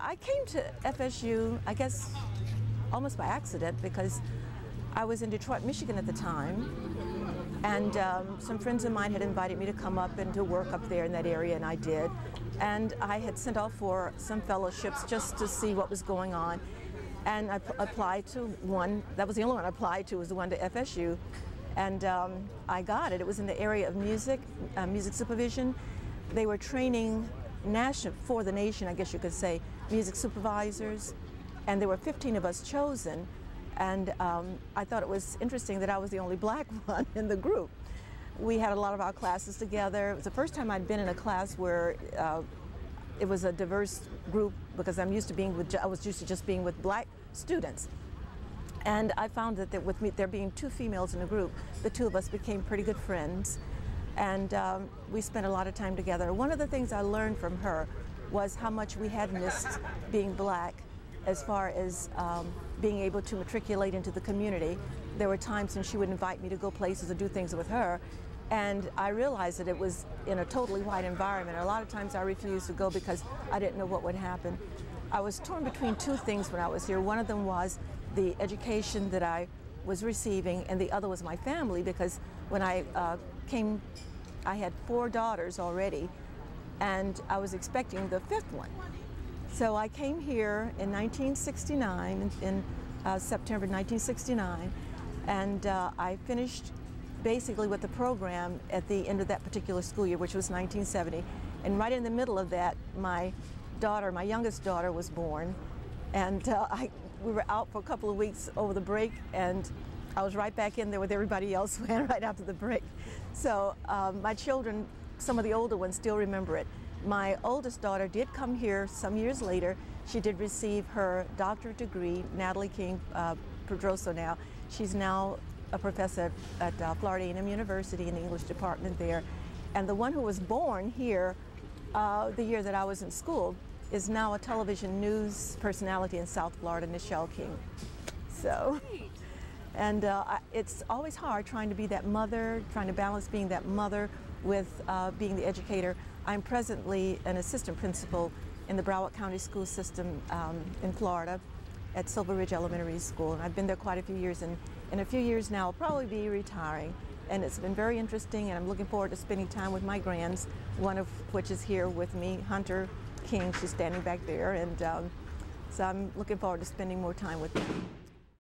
I came to FSU, I guess, almost by accident because I was in Detroit, Michigan at the time, and some friends of mine had invited me to come up and to work up there in that area, and I did. And I had sent off for some fellowships just to see what was going on, and I applied to one. That was the only one I applied to, was the one to FSU, and I got it. It was in the area of music, music supervision. They were training for the nation, I guess you could say, music supervisors, and there were 15 of us chosen, and I thought it was interesting that I was the only black one in the group. We had a lot of our classes together. It was the first time I'd been in a class where it was a diverse group, because I was used to just being with black students. And I found that with me, there being 2 females in the group, the 2 of us became pretty good friends. And we spent a lot of time together. One of the things I learned from her was how much we had missed being black, as far as being able to matriculate into the community. There were times when she would invite me to go places or do things with her, and I realized that it was in a totally white environment. A lot of times I refused to go because I didn't know what would happen. I was torn between 2 things when I was here. One of them was the education that I was receiving, and the other was my family, because when I came, I had 4 daughters already, and I was expecting the 5th one. So I came here in 1969, in September 1969, and I finished basically with the program at the end of that particular school year, which was 1970. And right in the middle of that, my youngest daughter, was born, and we were out for a couple of weeks over the break, and I was right back in there with everybody else right after the break. So my children, some of the older ones, still remember it. My oldest daughter did come here some years later. She did receive her doctorate degree, Natalie King Pedroso now. She's now a professor at Florida A&M University in the English department there. And the one who was born here the year that I was in school is now a television news personality in South Florida, Nichelle King. So. And it's always hard trying to be that mother, trying to balance being that mother with being the educator. I'm presently an assistant principal in the Broward County school system in Florida at Silver Ridge Elementary School, and I've been there quite a few years, and in a few years now I'll probably be retiring. And it's been very interesting, and I'm looking forward to spending time with my grands, one of which is here with me, Hunter King. She's standing back there, and so I'm looking forward to spending more time with them.